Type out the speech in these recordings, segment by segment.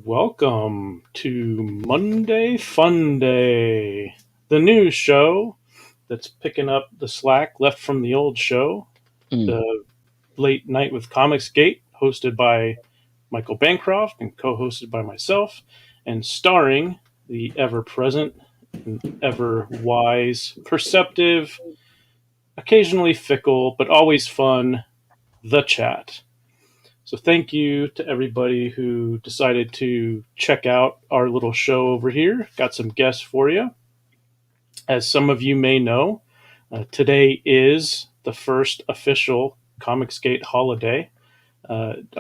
Welcome to Monday Funday, the new show that's picking up the slack left from the old show, the Late Night with Comics Gate, hosted by Michael Bancroft and co-hosted by myself, and starring the ever-present and ever-wise, perceptive, occasionally fickle, but always fun, The Chat. So thank you to everybody who decided to check out our little show over here. Got some guests for you. As some of you may know, today is the first official Comicsgate holiday,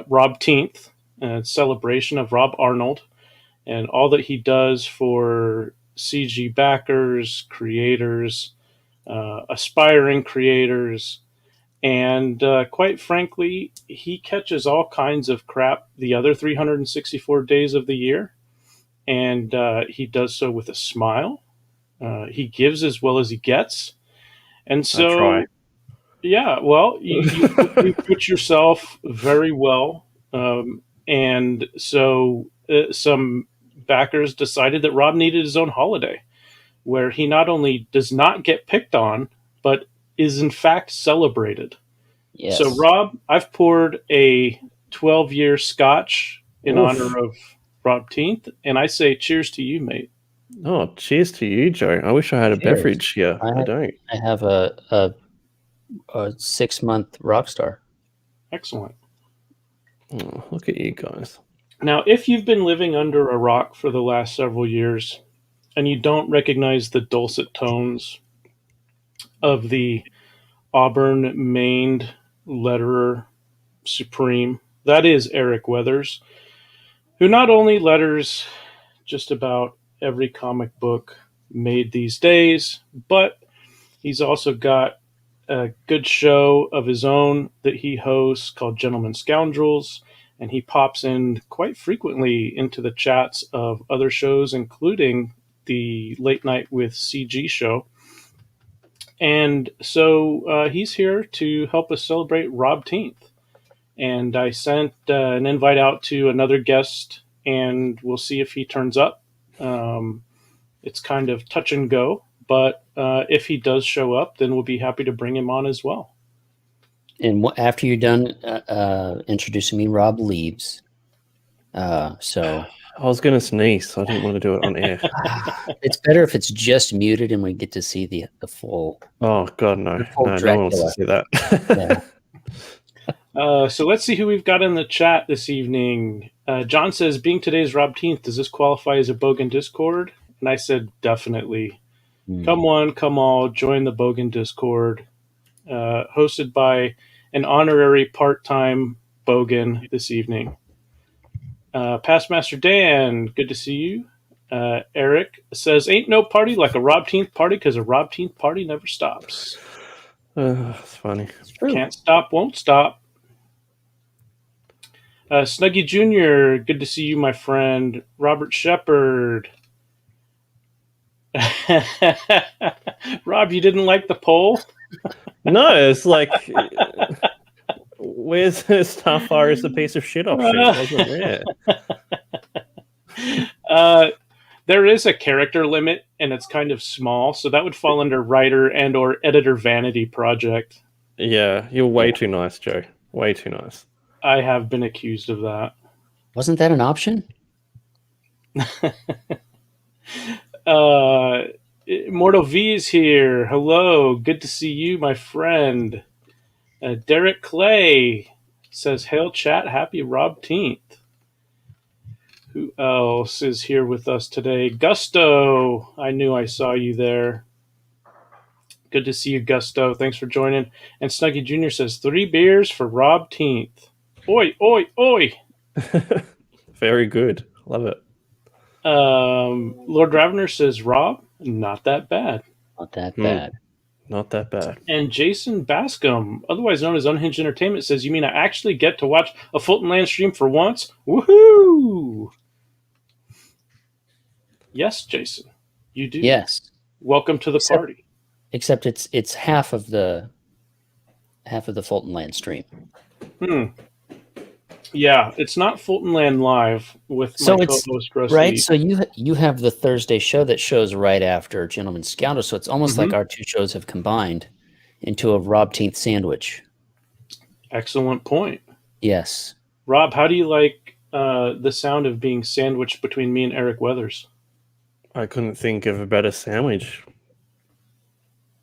Robteenth, a celebration of Rob Arnold and all that he does for CG backers, creators, aspiring creators, and quite frankly, he catches all kinds of crap the other 364 days of the year. And he does so with a smile. He gives as well as he gets. And so, yeah, well, you put yourself very well. And so some backers decided that Rob needed his own holiday where he not only does not get picked on, but is in fact celebrated. Yes. So, Rob, I've poured a 12-year scotch in honor of Robteenth, and I say cheers to you, mate. Oh, cheers to you, Joe. I wish I had a beverage here. I don't. I have a 6-month Rockstar. Excellent. Oh, look at you guys. Now, if you've been living under a rock for the last several years and you don't recognize the dulcet tones of the auburn-maned letterer supreme, that is Eric Weathers, who not only letters just about every comic book made these days, but he's also got a good show of his own that he hosts called Gentlemen Scoundrels, and he pops in quite frequently into the chats of other shows, including the Late Night with CG show. And so he's here to help us celebrate Robteenth. And I sent an invite out to another guest, and we'll see if he turns up. It's kind of touch and go, but if he does show up, then we'll be happy to bring him on as well. And after you're done introducing me, Rob leaves. So I was going to sneeze, so I didn't want to do it on air. It's better if it's just muted and we get to see the full. Oh God, no! No one wants to see that. So let's see who we've got in the chat this evening. John says, being today's Robteenth, does this qualify as a Bogan Discord? And I said, definitely. Come one, come all, join the Bogan Discord. Hosted by an honorary part-time Bogan this evening. Past Master Dan, good to see you. Eric says, ain't no party like a Robteenth party because a Robteenth party never stops. It's funny. It's true. Can't stop, won't stop. Snuggy Jr., good to see you, my friend. Robert Shepard. Rob, you didn't like the poll? No, it's like, where's Starfire is a piece of shit option? It wasn't there. There is a character limit, and it's kind of small, so that would fall under writer and or editor vanity project. Yeah, you're way too nice, Joe. Way too nice. I have been accused of that. Wasn't that an option? Mortal V is here. Hello. Good to see you, my friend. Derek Clay says, hail chat. Happy Robteenth. Who else is here with us today? Gusto. I knew I saw you there. Good to see you, Gusto. Thanks for joining. And Snuggy Jr. says, 3 beers for Robteenth. Oi, oi, oi. Very good. Love it. Lord Ravener says, Rob, not that bad. Not that bad. Not that bad. And Jason Bascom, otherwise known as Unhinged Entertainment, says, you mean I actually get to watch a Fulton Land stream for once? Woohoo! Yes, Jason, you do. Yes. Welcome to the party. Except it's half of the Fulton Land stream. Yeah, it's not Fulton Land Live with So my it's co-host Rusty. right. So you have the Thursday show that shows right after Gentleman Scoundrel. So it's almost like our two shows have combined into a Robteenth sandwich. Excellent point. Yes. Rob, how do you like the sound of being sandwiched between me and Eric Weathers? I couldn't think of a better sandwich.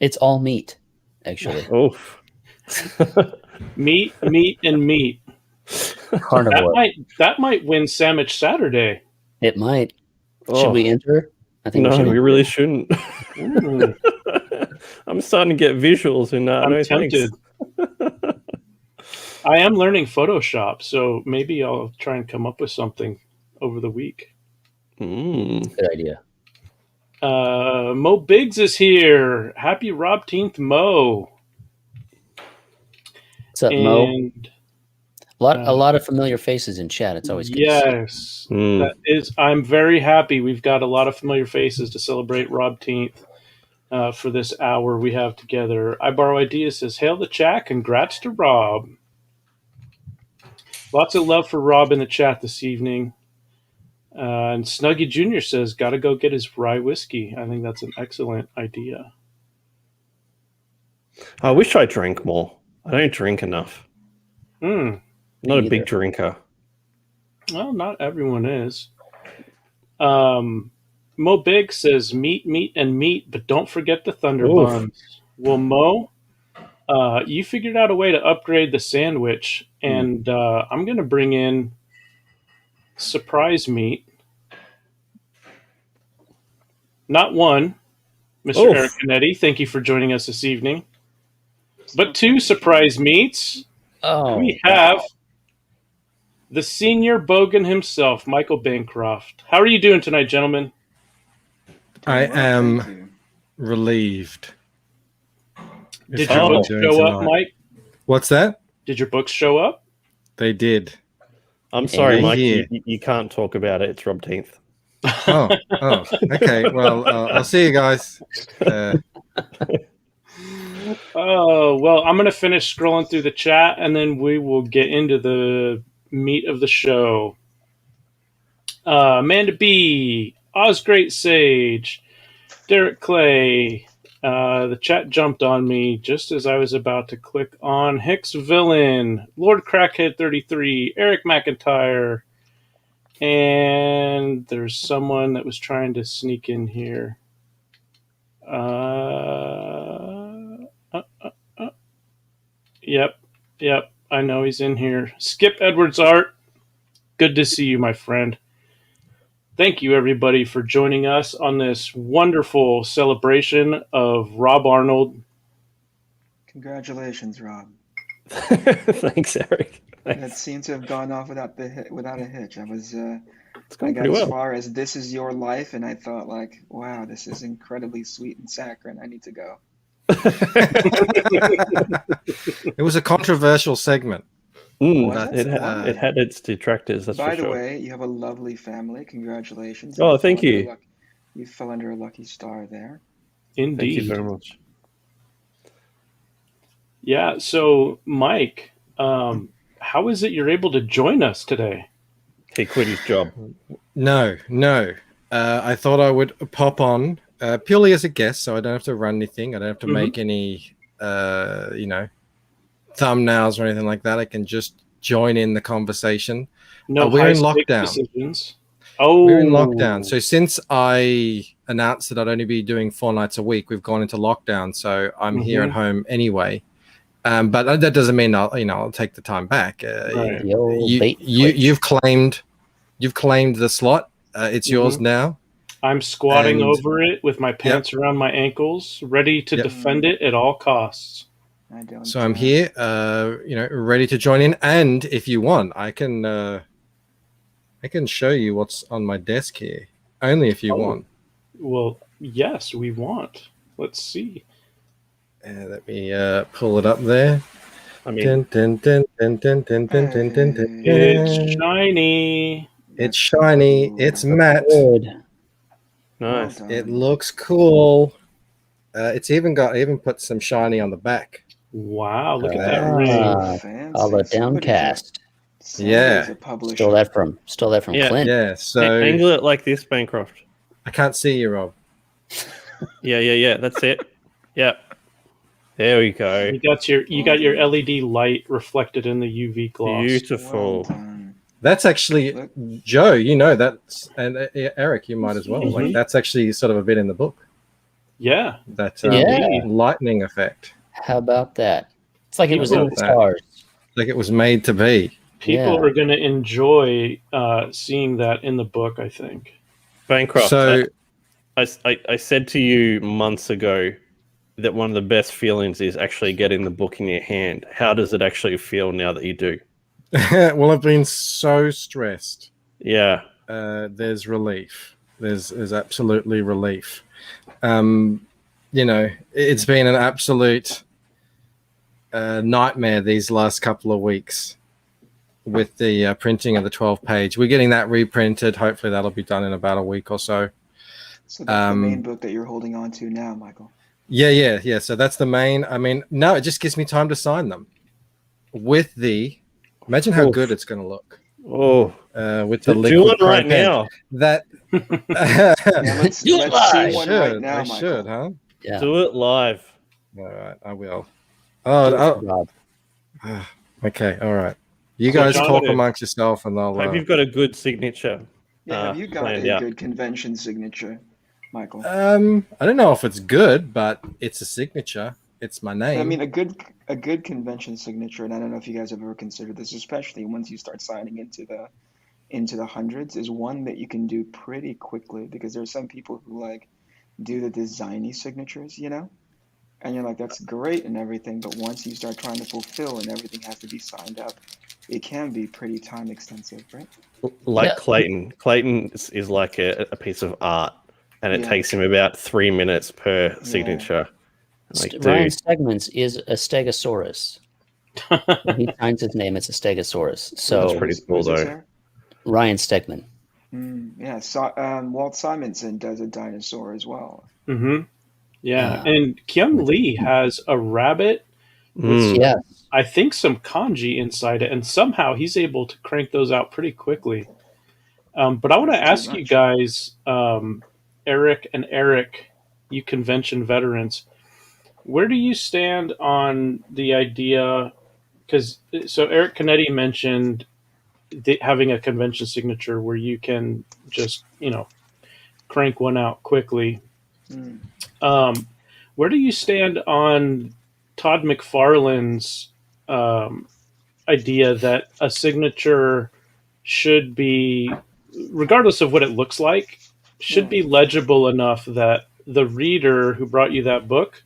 It's all meat, actually. Oof. Meat, and meat. Carnivore. That might win Sandwich Saturday. It might. Oh. Should we enter? I think No, we really shouldn't. Ooh, I'm starting to get visuals and I'm no tempted. thanks. I am learning Photoshop, so maybe I'll try and come up with something over the week. Good idea. Mo Biggs is here. Happy Robteenth, Mo. What's up, Mo? A lot of familiar faces in chat. It's always good to see. That is. I'm very happy. We've got a lot of familiar faces to celebrate Robteenth for this hour we have together. I Borrow Ideas says, "Hail the chat! Congrats to Rob." Lots of love for Rob in the chat this evening. And Snuggy Jr. says, "Gotta go get his rye whiskey." I think that's an excellent idea. I wish I drank more. I don't drink enough. Not a big drinker. Well, not everyone is. Mo Big says, meat, and meat, but don't forget the Thunder Buns. Well, Mo, you figured out a way to upgrade the sandwich, and I'm going to bring in surprise meat. Not one, Mr. Eric Canetti, thank you for joining us this evening. But two surprise meats. We have the senior bogan himself, Michael Bancroft. How are you doing tonight, gentlemen? I am relieved. Did your books show up, Mike? What's that? Did your books show up? They did. I'm sorry, Mike. You can't talk about it. It's Robteenth. Oh, okay. Well, I'll see you guys. Oh, well, I'm going to finish scrolling through the chat, and then we will get into the meat of the show. Amanda B., Oz Great Sage, Derek Clay. The chat jumped on me just as I was about to click on Hicks Villain, Lord Crackhead 33, Eric McIntyre, and there's someone that was trying to sneak in here. Yep. I know he's in here. Skip Edwards Art. Good to see you, my friend. Thank you, everybody, for joining us on this wonderful celebration of Rob Arnold. Congratulations, Rob. Thanks, Eric. Thanks. That seemed to have gone off without a hitch. I got as far as "This Is Your Life," and I thought, like, wow, this is incredibly sweet and saccharine. I need to go. It was a controversial segment. It had its detractors. That's By for the sure. way, you have a lovely family. Congratulations. Oh, thank you. You fell under a lucky star there. Indeed. Thank you very much. Yeah. So, Mike, how is it you're able to join us today? He quit his job. No. I thought I would pop on purely as a guest, so I don't have to run anything. I don't have to make any, thumbnails or anything like that. I can just join in the conversation. No, we're in lockdown. Decisions. We're in lockdown. So since I announced that I'd only be doing 4 nights a week, we've gone into lockdown. So I'm here at home anyway. But that doesn't mean I'll take the time back. Right. You've claimed the slot. It's yours now. I'm squatting over it with my pants around my ankles, ready to defend it at all costs. So I'm here, ready to join in. And if you want, I can show you what's on my desk here. Only if you want. Well, yes, we want. Let's see. Let me pull it up there. I mean, it's shiny. It's shiny. It's matte. Nice. It looks cool. It's even put some shiny on the back. Wow, look at that ring. All the downcast. Sanders, a publisher. Stole that from Yeah. Clint. Yeah. So Angle it like this, Bancroft. I can't see you, Rob. Yeah. That's it. Yeah. There we go. You got your LED light reflected in the UV gloss. Beautiful. Well done. That's actually Look. Joe. That's and Eric. You might as well. Like that's actually sort of a bit in the book. Yeah. That Yeah. lightning effect. How about that? It's like it was in the That. stars. Like it was made to be. People are going to enjoy seeing that in the book, I think. Bancroft. So I said to you months ago that one of the best feelings is actually getting the book in your hand. How does it actually feel now that you do? well, I've been so stressed. Yeah. There's relief. There's absolutely relief. It's been an absolute nightmare these last couple of weeks with the printing of the 12-page. We're getting that reprinted. Hopefully that'll be done in about a week or so. So that's the main book that you're holding on to now, Michael. Yeah. So that's the main. I mean, no, it just gives me time to sign them. Imagine how good it's going to look. Oh, with the liquid do one right pen. now. That Let's see one right now, I Michael. should, huh? Yeah. Do it live. All right, I will. Okay, all right. You guys John, talk amongst yourself, and I'll. Hope you've got a good signature. Yeah, have you got planned a out. good convention signature, Michael? I don't know if it's good, but it's a signature. It's my name. I mean, a good convention signature, and I don't know if you guys have ever considered this, especially once you start signing into the hundreds, is one that you can do pretty quickly, because there's some people who like do the designy signatures, and you're like, that's great and everything, but once you start trying to fulfill and everything has to be signed up, it can be pretty time extensive, right? Like Clayton. Clayton is like a piece of art, and it takes him about 3 minutes per signature. Like, Ryan Stegman's is a Stegosaurus. When he signs his name, it's a Stegosaurus. So that's pretty cool, though. Ryan Stegman. Yeah, so, Walt Simonson does a dinosaur as well. Mm-hmm. Yeah, and Kyung Lee has a rabbit with I think some kanji inside it, and somehow he's able to crank those out pretty quickly. But I want to ask you guys, Eric and Eric, you convention veterans, where do you stand on the idea? So Eric Canetti mentioned having a convention signature where you can just, crank one out quickly. Where do you stand on Todd McFarlane's idea that a signature should be, regardless of what it looks like, should be legible enough that the reader who brought you that book,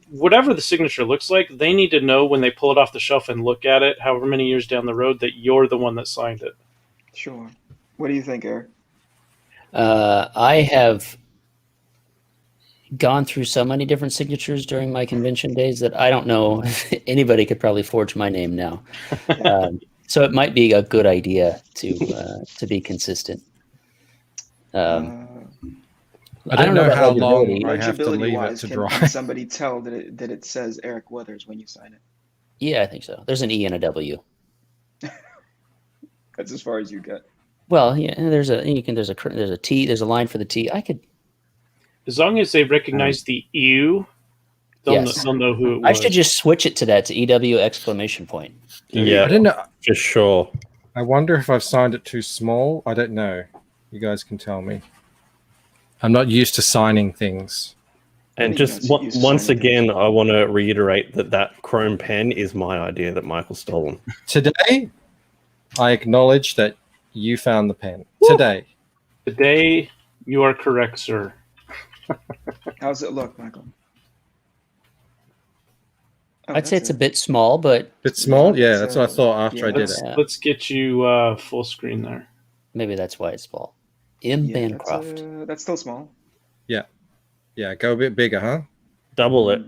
whatever the signature looks like, they need to know when they pull it off the shelf and look at it, however many years down the road, that you're the one that signed it? Sure. What do you think, Eric? I have gone through so many different signatures during my convention days that I don't know if anybody could probably forge my name now. So it might be a good idea to be consistent. I don't know how long I have to legibility leave it wise, to can dry. somebody tell that it says Eric Weathers when you sign it? Yeah, I think so. There's an E and a W. That's as far as you get. Well, yeah, there's a T. There's a line for the T. I could. As long as they recognize the ew, they'll know who it was. I should just switch it to that, to EW exclamation point. Yeah, I didn't know. for sure. I wonder if I've signed it too small. I don't know. You guys can tell me. I'm not used to signing things. And just once again, I want to reiterate that Chrome pen is my idea that Michael's stolen. Today, I acknowledge that you found the pen. Woo! Today, you are correct, sir. How's it look, Michael? I'd say it's a bit small, but... Bit small? Yeah, that's what I thought after I did it. Let's get you full screen there. Maybe that's why it's small. Bancroft. That's still small. Yeah, go a bit bigger, huh? Double it.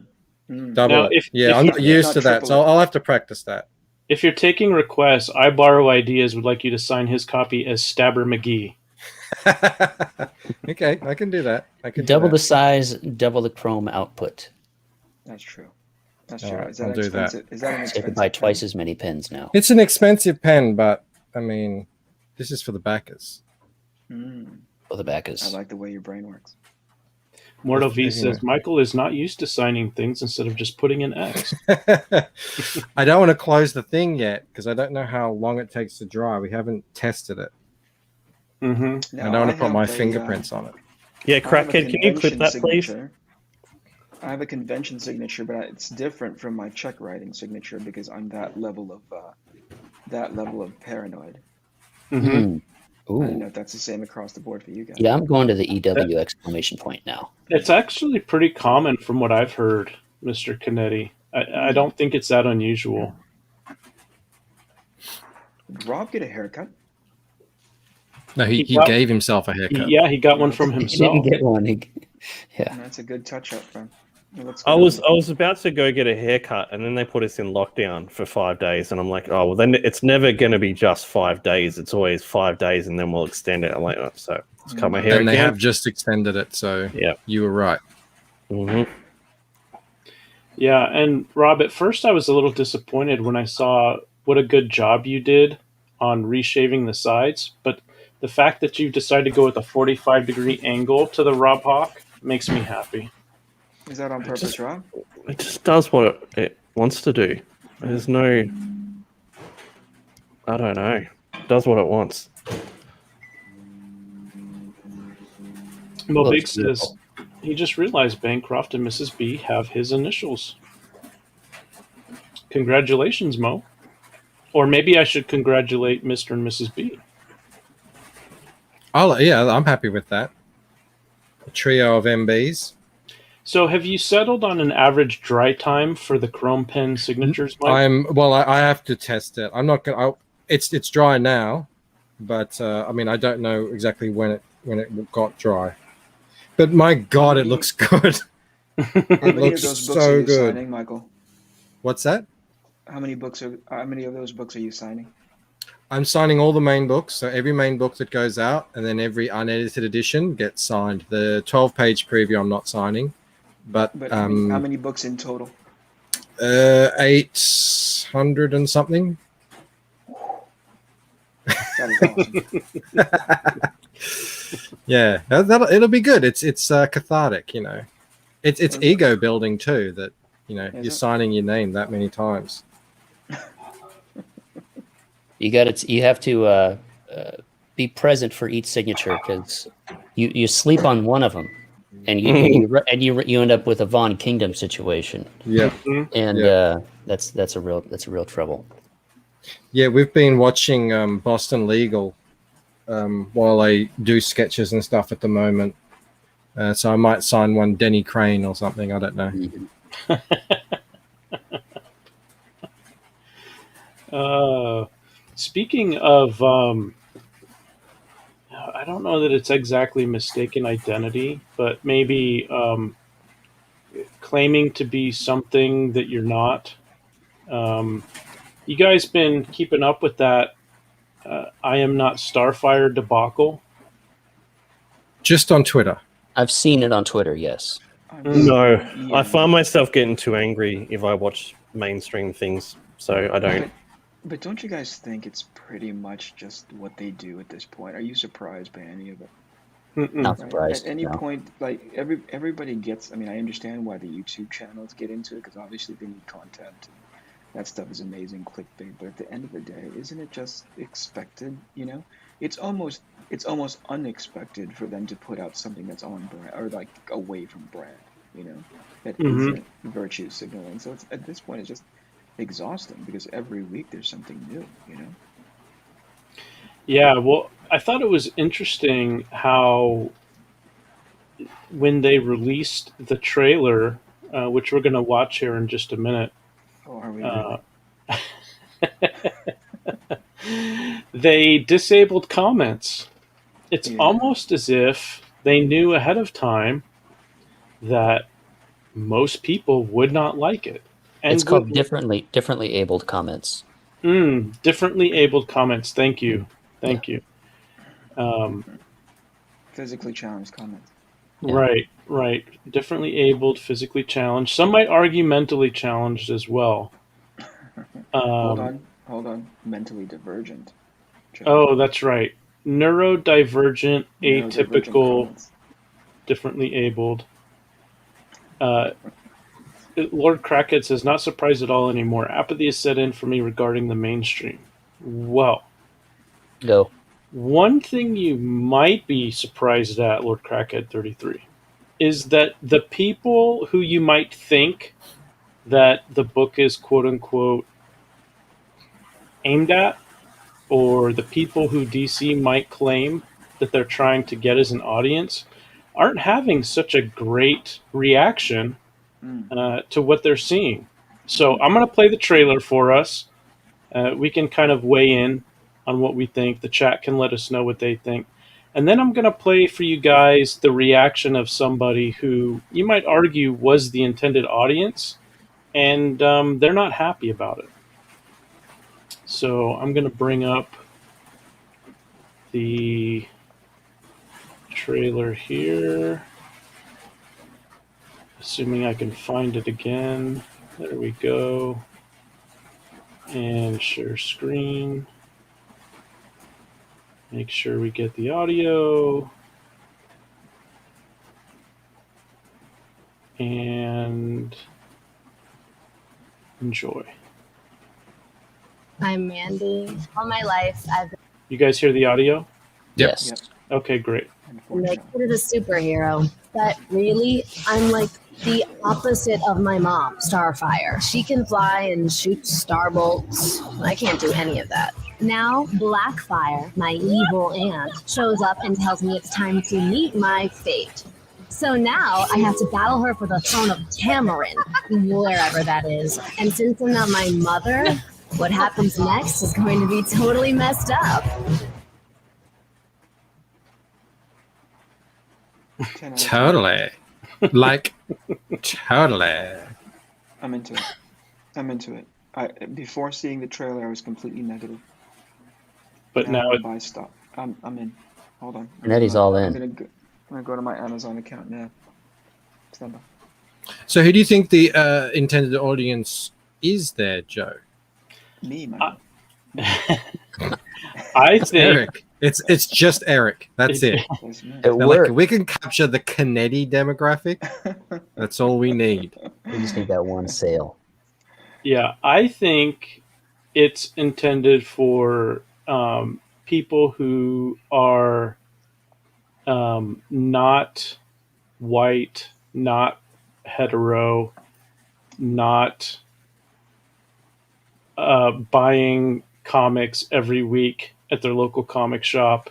Double it. I'm not used to that, so I'll have to practice that. If you're taking requests, I Borrow Ideas would like you to sign his copy as Stabber McGee. Okay, I can do that. Double the size, double the Chrome output. That's true. That's All true. right, Is that I'll do that. expensive? Is that an So you expensive? can buy twice pen? as many pens now. It's an expensive pen, but I mean, this is for the backers. For the backers. I like the way your brain works. Mortal V You says know. Michael is not used to signing things instead of just putting an X. I don't want to close the thing yet because I don't know how long it takes to dry. We haven't tested it. Mm-hmm. I don't want to put my fingerprints on it. Yeah, Crackhead, can you clip that, please? I have a convention signature, but it's different from my check writing signature because I'm that level of paranoid. Mm-hmm. I don't know Ooh. if that's the same across the board for you guys. Yeah, I'm going to the EW exclamation point now. It's actually pretty common from what I've heard, Mr. Canetti. I don't think it's that unusual. Did Rob get a haircut? No, he got- gave himself a haircut. He got one from He himself. didn't get one. Yeah. That's a good touch-up, man. I was about to go get a haircut, and then they put us in lockdown for 5 days, and I'm like, oh well, then it's never going to be just 5 days. It's always 5 days, and then we'll extend it. I'm like, oh, so let's cut my hair And they again. have just extended it, so Yeah. you were right. Mm-hmm. Yeah, and Rob, at first I was a little disappointed when I saw what a good job you did on reshaving the sides, but the fact that you decided to go with a 45-degree angle to the Rob Hawk makes me happy. Is that on purpose, Rob? It just does what it wants to do. There's no, I don't know. It does what it wants. Well, Looks Big says he just realized Bancroft and Mrs. B have his initials. Congratulations, Mo. Or maybe I should congratulate Mr. and Mrs. B. I'm happy with that. A trio of MBs. So have you settled on an average dry time for the Chrome pen signatures, Mike? I have to test it. I'm not gonna. It's dry now, but I mean I don't know exactly when it got dry. But my God, it looks good. It looks so good. Signing, Michael? What's that? How many of those books are you signing? I'm signing all the main books, so every main book that goes out, and then every unedited edition gets signed. The 12-page preview I'm not signing, but how many books in total? 800 and something. That is awesome. Yeah, it'll be good. It's cathartic, you know. It's ego building too. That you're signing your name that many times. You have to be present for each signature because you sleep on one of them, and you end up with a Von Kingdom situation. Yeah, and that's a real trouble. Yeah, we've been watching Boston Legal while I do sketches and stuff at the moment. So I might sign one Denny Crane or something. I don't know. Speaking of, I don't know that it's exactly mistaken identity, but maybe claiming to be something that you're not. You guys been keeping up with that I am not Starfire debacle? Just on Twitter. I've seen it on Twitter, yes. No, Yeah. I find myself getting too angry if I watch mainstream things, so I don't. But don't you guys think it's pretty much just what they do at this point? Are you surprised by any of it? Not surprised. At any no. point, like everybody gets. I mean, I understand why the YouTube channels get into it because obviously they need content. And that stuff is amazing clickbait. But at the end of the day, isn't it just expected? You know, it's almost unexpected for them to put out something that's on brand or like away from brand. You know, that isn't virtue signaling. So at this point, it's just exhausting because every week there's something new. You know. Yeah, well, I thought it was interesting how when they released the trailer, which we're going to watch here in just a minute, Oh, are we? Really? they disabled comments. It's Yeah. almost as if they knew ahead of time that most people would not like it. And It's called differently abled comments. differently abled comments. Thank you. Thank you. Physically challenged comments. Right, right. Differently abled, physically challenged. Some might argue mentally challenged as well. Hold on. Mentally divergent. Joe. Oh, that's right. Neurodivergent, Neurodivergent atypical, comments. differently abled. Lord Crackhead says, not surprised at all anymore. Apathy has set in for me regarding the mainstream. Well, Go. one thing you might be surprised at, Lord Crackhead 33, is that the people who you might think that the book is quote unquote aimed at, or the people who DC might claim that they're trying to get as an audience, aren't having such a great reaction to what they're seeing. So I'm going to play the trailer for us. We can kind of weigh in on what we think. The chat can let us know what they think. And then I'm going to play for you guys the reaction of somebody who you might argue was the intended audience, and they're not happy about it. So I'm going to bring up the trailer here, assuming I can find it again. There we go. And share screen. Make sure we get the audio. And enjoy. I'm Mandy. All my life, I've You guys hear the audio? Yes. Yep. Okay, great. been like a superhero, but really, I'm like the opposite of my mom, Starfire. She can fly and shoot star bolts. I can't do any of that. Now, Blackfire, my evil aunt, shows up and tells me it's time to meet my fate. So now I have to battle her for the throne of Tamarin, wherever that is. And since I'm not my mother, what happens next is going to be totally messed up. 10 out of 10. Totally. Like, totally. I'm into it. Before seeing the trailer, I was completely negative. But now it, buy stock. I'm in. Hold on. And Eddie's all I'm in. gonna go to my Amazon account now. Stand by. So, who do you think the intended audience is there, Joe? Me, man. I think Eric. It's just Eric. That's it. Yes, man. It They're worked. like, we can capture the Kennedy demographic. That's all we need. We just need that one sale. Yeah, I think it's intended for people who are not white, not hetero, not buying comics every week at their local comic shop.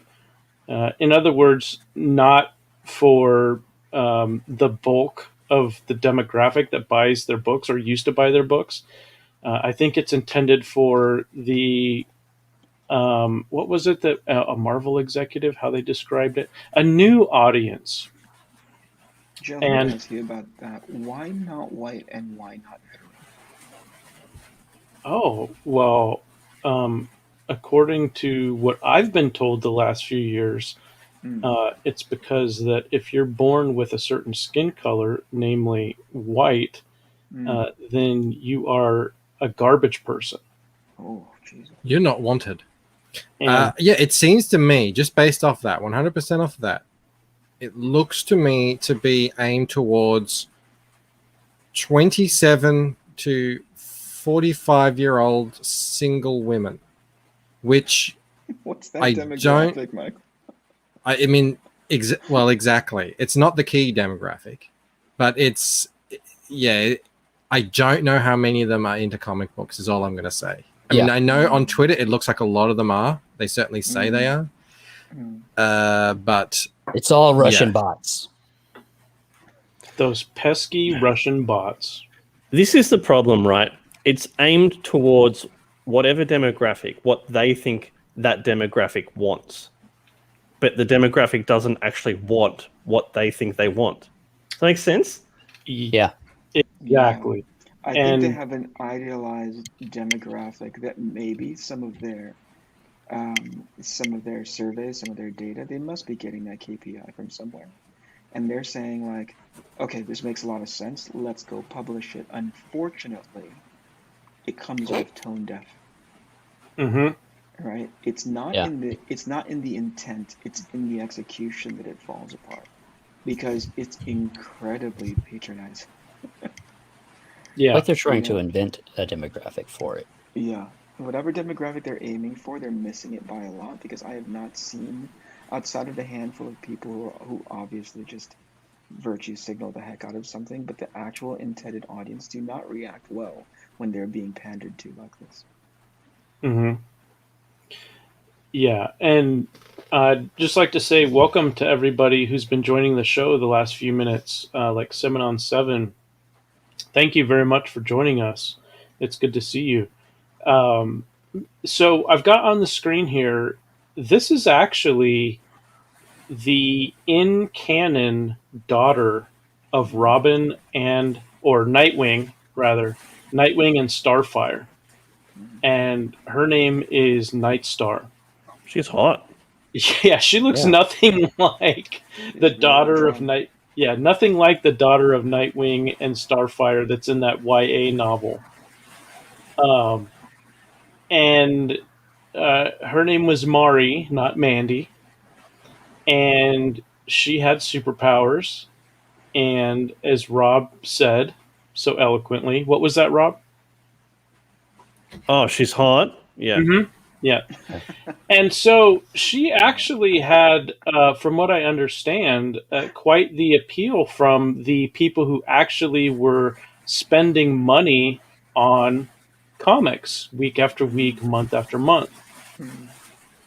In other words, not for the bulk of the demographic that buys their books or used to buy their books. I think it's intended for the what was it that a Marvel executive, how they described it, a new audience. Joe, And- let me ask you about that. Why not white and why not hetero? Oh, well, according to what I've been told the last few years, it's because that if you're born with a certain skin color, namely white, then you are a garbage person. Oh, Jesus. You're not wanted. And Yeah, it seems to me, just based off that, 100% off that, it looks to me to be aimed towards 27 to 45-year-old single women, which What's that I demographic, Mike? I mean, exactly. It's not the key demographic, but it's, yeah, I don't know how many of them are into comic books is all I'm going to say. I mean, I know on Twitter, it looks like a lot of them are. They certainly say they are. But It's all Russian bots. those pesky Russian bots. This is the problem, right? It's aimed towards whatever demographic, what they think that demographic wants. But the demographic doesn't actually want what they think they want. Does that make sense? Yeah. Exactly. I think they And- have an idealized demographic that maybe some of their surveys, some of their data, they must be getting that KPI from somewhere. and they're saying like, okay, this makes a lot of sense. Let's go publish it. Unfortunately, it comes off tone deaf. Mm-hmm. Right? It's not Yeah. in the intent, it's in the execution that it falls apart. Because it's incredibly patronizing. Yeah. Like they're trying to invent a demographic for it. Yeah. Whatever demographic they're aiming for, they're missing it by a lot because I have not seen, outside of the handful of people who obviously just virtue signal the heck out of something, but the actual intended audience do not react well when they're being pandered to like this. Mm-hmm. Yeah, and I'd just like to say welcome to everybody who's been joining the show the last few minutes, like 7-on-7. Thank you very much for joining us. It's good to see you. So I've got on the screen here, this is actually the in-canon daughter of Robin or Nightwing, rather. Nightwing and Starfire. And her name is Nightstar. She's hot. Yeah, she looks nothing like the daughter of Night. Yeah, nothing like the daughter of Nightwing and Starfire that's in that YA novel. And her name was Mari, not Mandy, and she had superpowers. And as Rob said so eloquently, what was that, Rob? Oh, she's hot. Yeah. Mm-hmm. Yeah. And so she actually had, from what I understand, quite the appeal from the people who actually were spending money on comics week after week, month after month.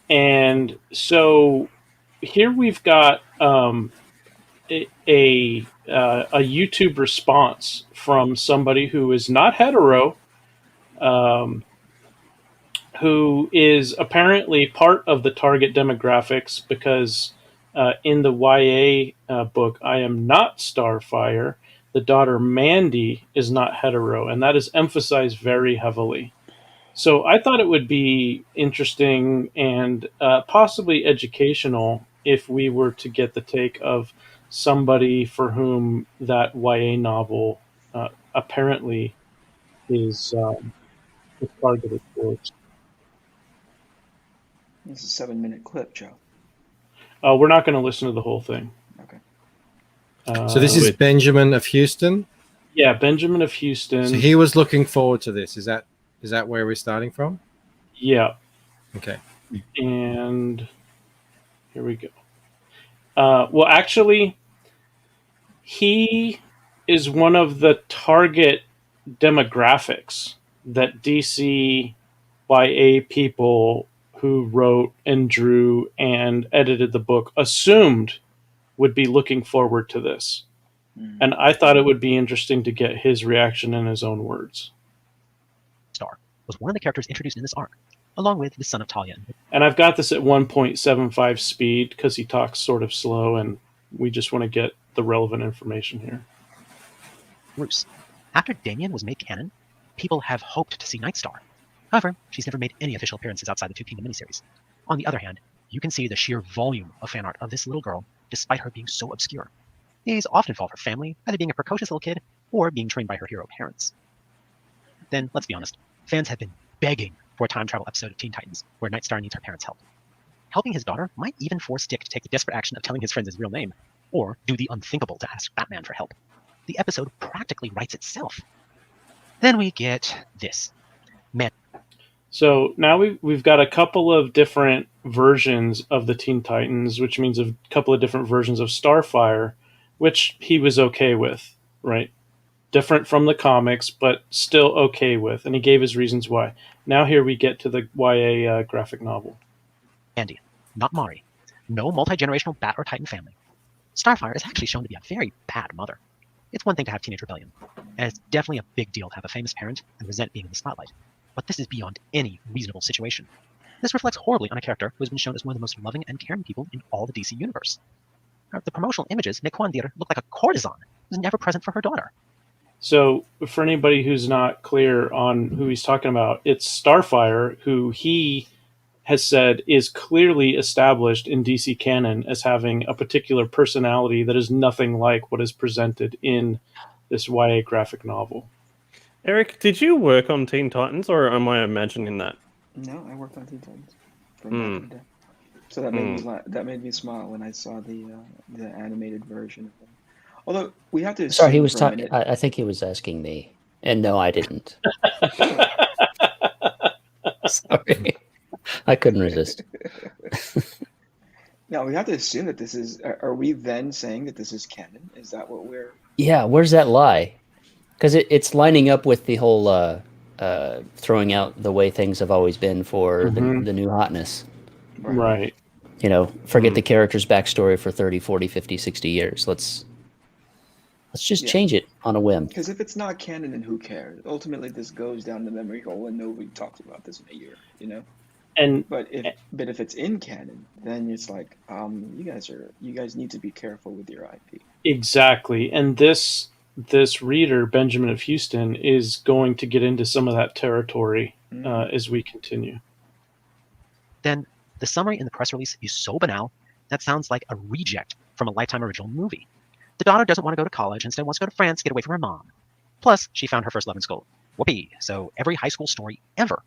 And so here we've got a YouTube response from somebody who is not hetero, who is apparently part of the target demographics because in the YA book, I Am Not Starfire, the daughter Mandy is not hetero, and that is emphasized very heavily. So I thought it would be interesting and possibly educational if we were to get the take of somebody for whom that YA novel apparently is targeted towards. This is a 7-minute clip, Joe. We're not going to listen to the whole thing. Okay. So this is Benjamin of Houston? Yeah, Benjamin of Houston. So he was looking forward to this. Is that where we're starting from? Yeah. Okay. And here we go. Well, actually, he is one of the target demographics that DC YA people who wrote and drew and edited the book assumed would be looking forward to this. And I thought it would be interesting to get his reaction in his own words. Star was one of the characters introduced in this arc, along with the son of Talia. And I've got this at 1.75 speed because he talks sort of slow, and we just want to get the relevant information here. Bruce. After Damian was made canon, people have hoped to see Nightstar. However, she's never made any official appearances outside the Two Kingdom miniseries. On the other hand, you can see the sheer volume of fan art of this little girl, despite her being so obscure. These often fall for family, either being a precocious little kid or being trained by her hero parents. Then, let's be honest, fans have been begging for a time travel episode of Teen Titans where Nightstar needs her parents' help. Helping his daughter might even force Dick to take the desperate action of telling his friends his real name, or do the unthinkable to ask Batman for help. The episode practically writes itself. Then we get this. So now we've got a couple of different versions of the Teen Titans, which means a couple of different versions of Starfire, which he was okay with, right? Different from the comics, but still okay with. And he gave his reasons why. Now here we get to the YA graphic novel. Andy, not Mari. No multi-generational Bat or Titan family. Starfire is actually shown to be a very bad mother. It's one thing to have teenage rebellion, and it's definitely a big deal to have a famous parent and resent being in the spotlight. But this is beyond any reasonable situation. This reflects horribly on a character who has been shown as one of the most loving and caring people in all the DC universe. The promotional images make Juan look like a courtesan who's never present for her daughter. So for anybody who's not clear on who he's talking about, it's Starfire, who he has said is clearly established in DC canon as having a particular personality that is nothing like what is presented in this YA graphic novel. Eric, did you work on Teen Titans, or am I imagining that? No, I worked on Teen Titans from back in the day. So that made me smile when I saw the animated version of them. Although we have to assume Sorry, he was for a talking. minute. I think he was asking me, and no, I didn't. Sorry, I couldn't resist. Now we have to assume that this is. Are we then saying that this is canon? Is that what we're? Yeah, where's that lie? Because it's lining up with the whole throwing out the way things have always been for the new hotness. Right. You know, forget the character's backstory for 30, 40, 50, 60 years. Let's just change it on a whim. Because if it's not canon, then who cares? Ultimately, this goes down the memory hole, and nobody talks about this in a year. You know. But if it's in canon, then it's like you guys need to be careful with your IP. Exactly, and this reader, Benjamin of Houston, is going to get into some of that territory as we continue. Then the summary in the press release is so banal that sounds like a reject from a Lifetime original movie. The daughter doesn't want to go to college, instead wants to go to France to get away from her mom. Plus, she found her first love in school. Whoopee! So every high school story ever.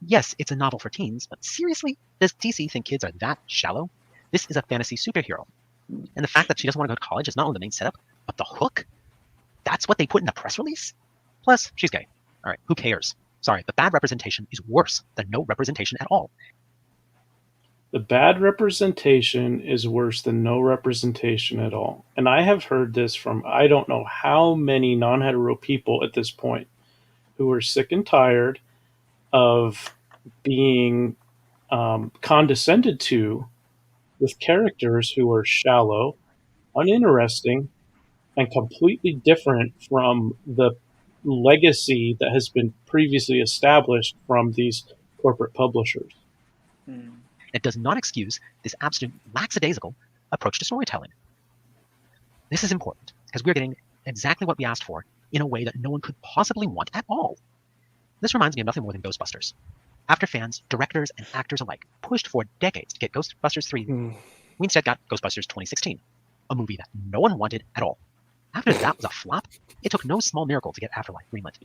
Yes, it's a novel for teens, but seriously, does DC think kids are that shallow? This is a fantasy superhero. And the fact that she doesn't want to go to college is not only the main setup, but the hook? That's what they put in the press release? Plus, she's gay. All right, who cares? Sorry, but bad representation is worse than no representation at all. The bad representation is worse than no representation at all. And I have heard this from I don't know how many non-hetero people at this point who are sick and tired of being condescended to with characters who are shallow, uninteresting, and completely different from the legacy that has been previously established from these corporate publishers. It does not excuse this absolute lackadaisical approach to storytelling. This is important because we're getting exactly what we asked for in a way that no one could possibly want at all. This reminds me of nothing more than Ghostbusters. After fans, directors, and actors alike pushed for decades to get Ghostbusters 3, we instead got Ghostbusters 2016, a movie that no one wanted at all. After that was a flop, it took no small miracle to get Afterlife greenlit.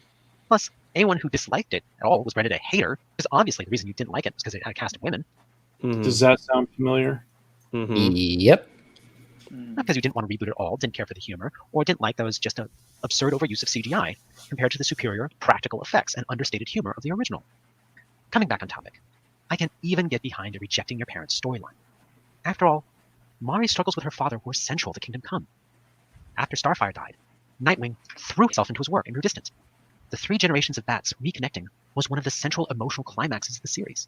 Plus, anyone who disliked it at all was branded a hater, because obviously the reason you didn't like it was because it had a cast of women. Does that sound familiar? Yep. Not because you didn't want to reboot at all, didn't care for the humor, or didn't like that it was just an absurd overuse of CGI compared to the superior practical effects and understated humor of the original. Coming back on topic, I can even get behind a rejecting your parents' storyline. After all, Mari's struggles with her father were central to Kingdom Come. After Starfire died, Nightwing threw himself into his work and grew distant. The 3 generations of Bats reconnecting was one of the central emotional climaxes of the series.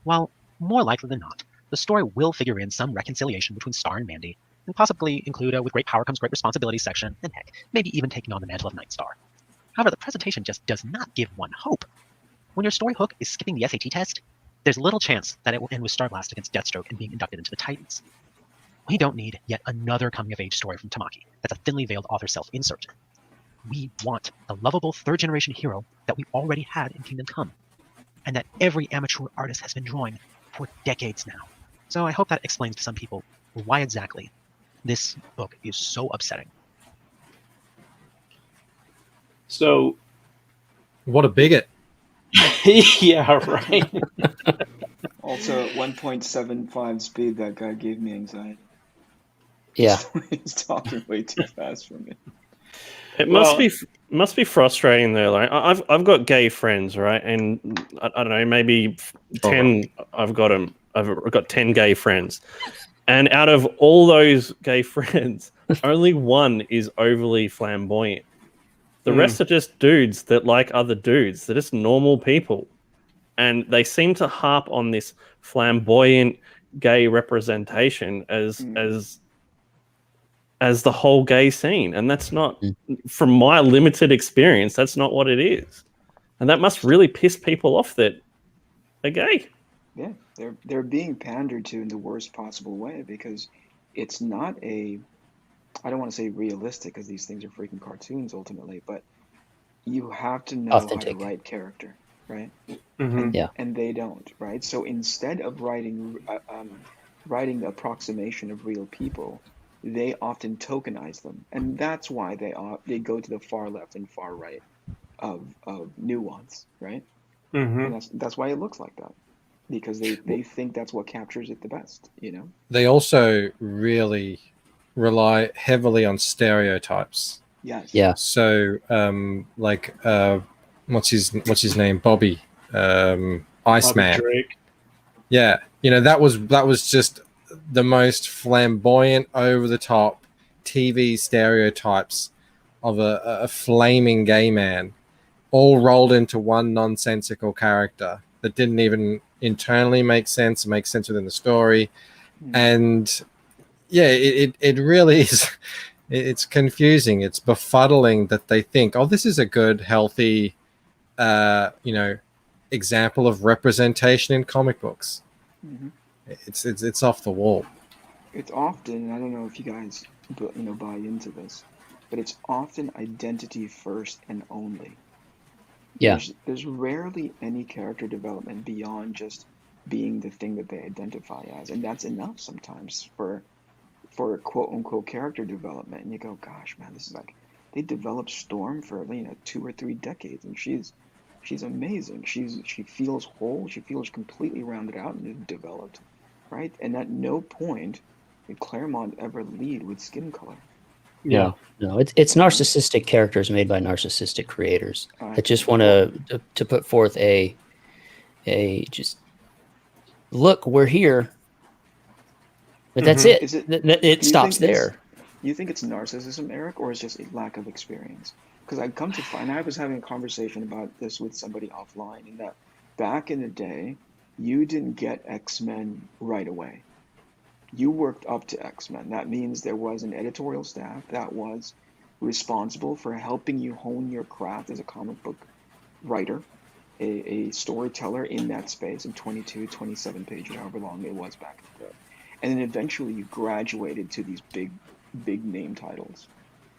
While more likely than not, the story will figure in some reconciliation between Star and Mandy, and possibly include a with great power comes great responsibility section, and heck, maybe even taking on the mantle of Nightstar. However, the presentation just does not give one hope. When your story hook is skipping the SAT test, there's little chance that it will end with Starblast against Deathstroke and being inducted into the Titans. We don't need yet another coming-of-age story from Tamaki that's a thinly veiled author self-insert. We want the lovable third-generation hero that we already had in Kingdom Come, and that every amateur artist has been drawing for decades now. So I hope that explains to some people why exactly this book is so upsetting. So, what a bigot. Yeah, right. Also, at 1.75 speed, that guy gave me anxiety. Yeah. He's talking way too fast for me. It must be frustrating though. Like I've got gay friends, right? And I don't know, maybe 10. I've got 10 gay friends, and out of all those gay friends, only one is overly flamboyant. The rest are just dudes that like other dudes. They're just normal people, and they seem to harp on this flamboyant gay representation as the whole gay scene, and that's not, from my limited experience, that's not what it is, and that must really piss people off that are gay. Yeah, they're being pandered to in the worst possible way, because it's not I don't want to say realistic, because these things are freaking cartoons ultimately, but you have to know Authentic. how to write character. right? Mhm. And they don't, right? So instead of writing the approximation of real people, they often tokenize them, and that's why they go to the far left and far right of nuance, right? And Mhm. that's why it looks like that, because they think that's what captures it the best, you know? They also really rely heavily on stereotypes. Yes. Yeah. So, like, what's his name? Bobby, Bobby Iceman. Drake. Yeah, that was just the most flamboyant, over the top TV stereotypes of a flaming gay man, all rolled into one nonsensical character that didn't even internally make sense within the story. And yeah, it really is. It's confusing. It's befuddling that they think, oh, this is a good, healthy, example of representation in comic books. Mm-hmm. It's off the wall. It's often, I don't know if you guys buy into this, but it's often identity first and only. Yeah. There's rarely any character development beyond just being the thing that they identify as, and that's enough sometimes for quote unquote character development. And you go, gosh, man, this is like they developed Storm for 2 or 3 decades, and she's amazing. She feels whole. She feels completely rounded out and developed, right? And at no point did Claremont ever lead with skin color. Yeah. No, it's narcissistic characters made by narcissistic creators that just want to put forth a just look, we're here, but that's it. It stops there. You think it's narcissism, Eric, or it's just a lack of experience? Because I come to find, I was having a conversation about this with somebody offline, and that back in the day, you didn't get X-Men right away. You worked up to X-Men. That means there was an editorial staff that was responsible for helping you hone your craft as a comic book writer, a storyteller in that space in 22, 27 pages, however long it was back in the day. And then eventually you graduated to these big name titles.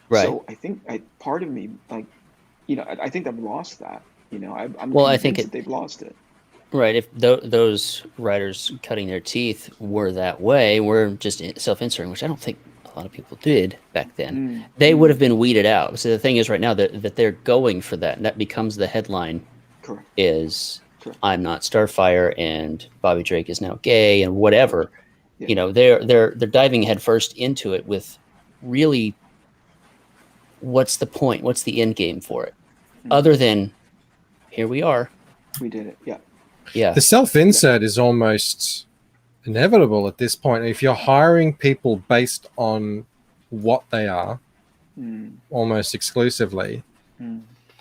Right. So I think part of me, I think I've lost that. I'm Well, I convinced think that they've lost it. Right. If those writers cutting their teeth were that way, were just self-inserting, which I don't think a lot of people did back then, they would have been weeded out. So the thing is right now that they're going for that, and that becomes the headline. Correct. Is Correct. I'm not Starfire, and Bobby Drake is now gay, and whatever. Yeah. They're diving headfirst into it with really, what's the point? What's the end game for it? Other than, here we are. We did it. Yeah. Yeah. The self-insert is almost inevitable at this point. If you're hiring people based on what they are, almost exclusively,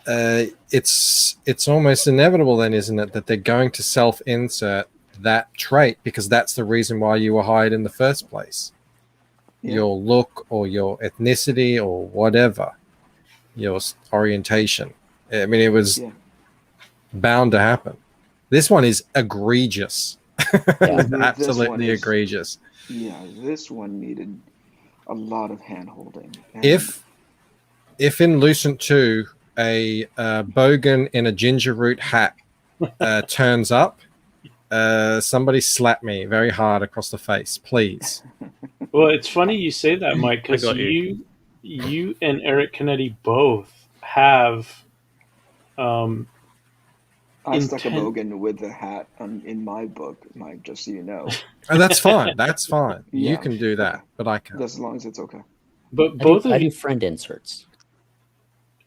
it's almost inevitable then, isn't it, that they're going to self-insert that trait because that's the reason why you were hired in the first place. Yeah. Your look or your ethnicity or whatever, your orientation. I mean, it was bound to happen. This one is egregious. Yeah. Absolutely egregious. Yeah, this one needed a lot of hand-holding. If in Lucent 2, a bogan in a ginger root hat turns up, somebody slap me very hard across the face, please. Well, it's funny you say that, Mike, because you and Eric Kennedy both have I stuck a bogan with the hat in my book, Mike, just so you know. Oh, that's fine. That's fine. Yeah. You can do that, but I can't. As long as it's okay. But I do friend inserts.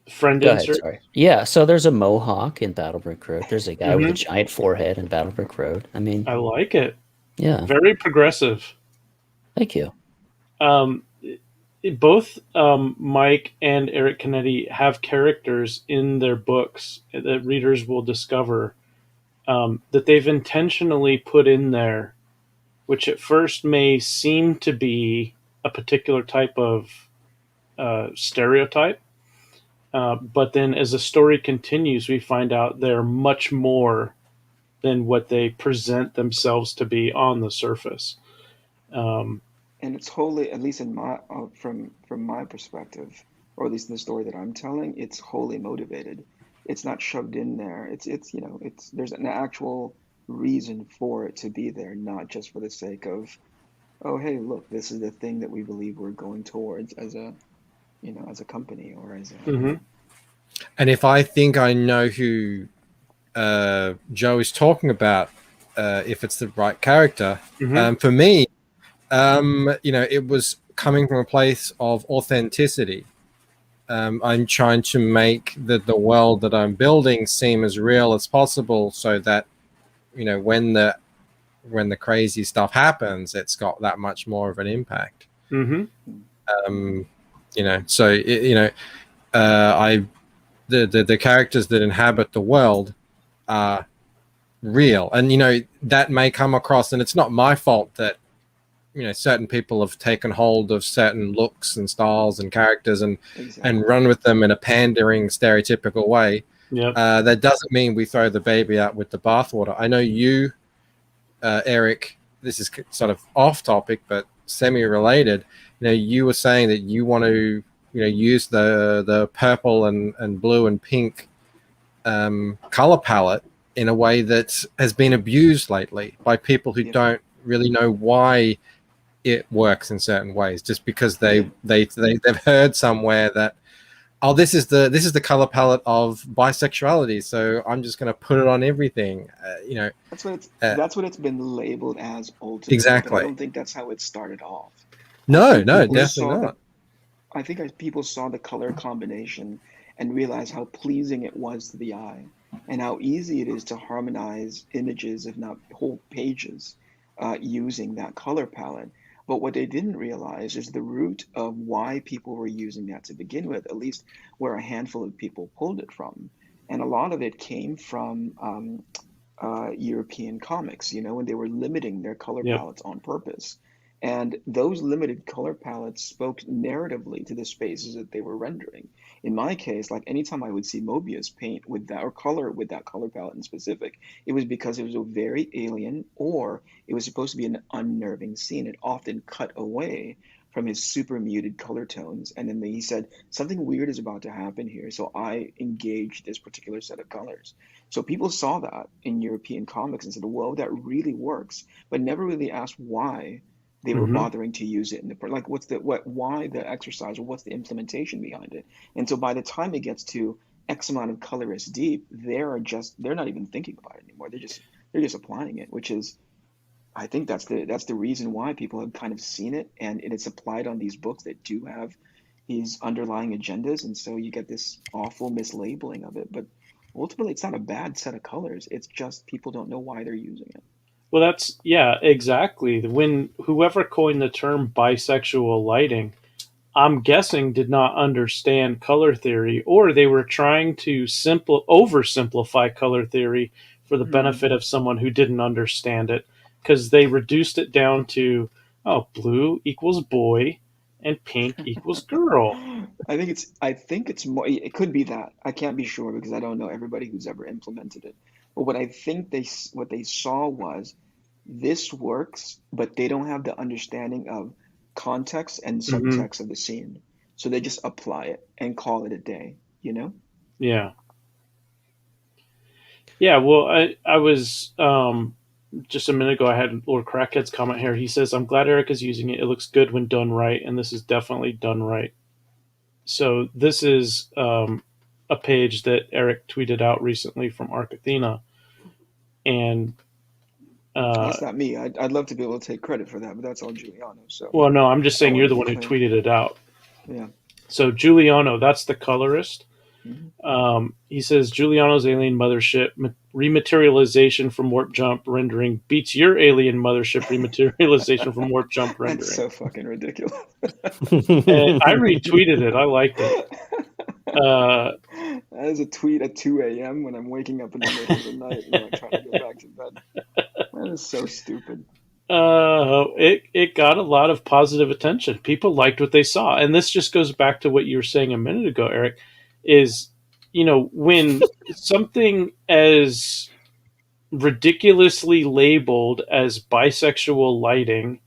Friend insert? Sorry. Yeah, so there's a mohawk in Battlebrick Road. There's a guy with a giant forehead in Battlebrick Road. I mean, I like it. Yeah. Very progressive. Thank you. Both Mike and Eric Kennedy have characters in their books that readers will discover that they've intentionally put in there, which at first may seem to be a particular type of stereotype. But then as the story continues, we find out they're much more than what they present themselves to be on the surface. And it's wholly, at least in my from my perspective, or at least in the story that I'm telling, it's wholly motivated. it's not shoved in there. It's it's there's an actual reason for it to be there, not just for the sake of, oh hey, look, this is the thing that we believe we're going towards as a as a company or as a Mm-hmm. And if I think I know who Joe is talking about, if it's the right character, Mm-hmm. for me, it was coming from a place of authenticity. I'm trying to make the world that I'm building seem as real as possible, so that when the crazy stuff happens, it's got that much more of an impact. Mm-hmm. So the characters that inhabit the world are real, and that may come across, and it's not my fault that certain people have taken hold of certain looks and styles and characters and run with them in a pandering, stereotypical way. Yep. That doesn't mean we throw the baby out with the bathwater. I know you, Eric, this is sort of off topic but semi-related. You were saying that you want to use the purple and blue and pink color palette in a way that has been abused lately by people who don't really know why it works in certain ways, just because they've heard somewhere that, oh, this is the color palette of bisexuality, so I'm just going to put it on everything. That's what it's been labeled as ultimately. Exactly. But I don't think that's how it started off. No, definitely not. I think as people saw the color combination and realized how pleasing it was to the eye, and how easy it is to harmonize images, if not whole pages, using that color palette. But what they didn't realize is the root of why people were using that to begin with, at least where a handful of people pulled it from. And a lot of it came from European comics, when they were limiting their color palettes on purpose. And those limited color palettes spoke narratively to the spaces that they were rendering. In my case, like anytime I would see Mobius paint with that or color with that color palette in specific, it was because it was a very alien, or it was supposed to be an unnerving scene. It often cut away from his super muted color tones. And then he said, something weird is about to happen here. So I engaged this particular set of colors. So people saw that in European comics and said, whoa, that really works, but never really asked why they were bothering to use it in the like why the exercise, or what's the implementation behind it. And so by the time it gets to X amount of colorists deep, they're not even thinking about it anymore. They're just applying it, which is, I think that's the reason why people have kind of seen it, and it's applied on these books that do have these underlying agendas, and so you get this awful mislabeling of it. But ultimately, it's not a bad set of colors. It's just people don't know why they're using it. Well, exactly. When whoever coined the term bisexual lighting, I'm guessing did not understand color theory, or they were trying to oversimplify color theory for the benefit of someone who didn't understand it, because they reduced it down to, oh, blue equals boy and pink equals girl. I think it's more, it could be that. I can't be sure because I don't know everybody who's ever implemented it. But what I think what they saw was, this works, but they don't have the understanding of context and subtext of the scene. So they just apply it and call it a day, Yeah. Yeah, well, I was, just a minute ago, I had Lord Crackhead's comment here. He says, I'm glad Eric is using it. It looks good when done right, and this is definitely done right. So this is a page that Eric tweeted out recently from Arc Athena. And that's not me. I'd love to be able to take credit for that, but that's all Giuliano. So, well, no, I'm just saying you're the one who tweeted it out. Yeah. So Giuliano, that's the colorist. He says Giuliano's alien mothership rematerialization from warp jump rendering beats your alien mothership rematerialization from warp jump rendering. That's so fucking ridiculous. And I retweeted it. I liked it. That is a tweet at 2 a.m. when I'm waking up in the middle of the night, trying to go back to bed. That is so stupid. It got a lot of positive attention. People liked what they saw, and this just goes back to what you were saying a minute ago, Eric. Is when something as ridiculously labeled as bisexual lighting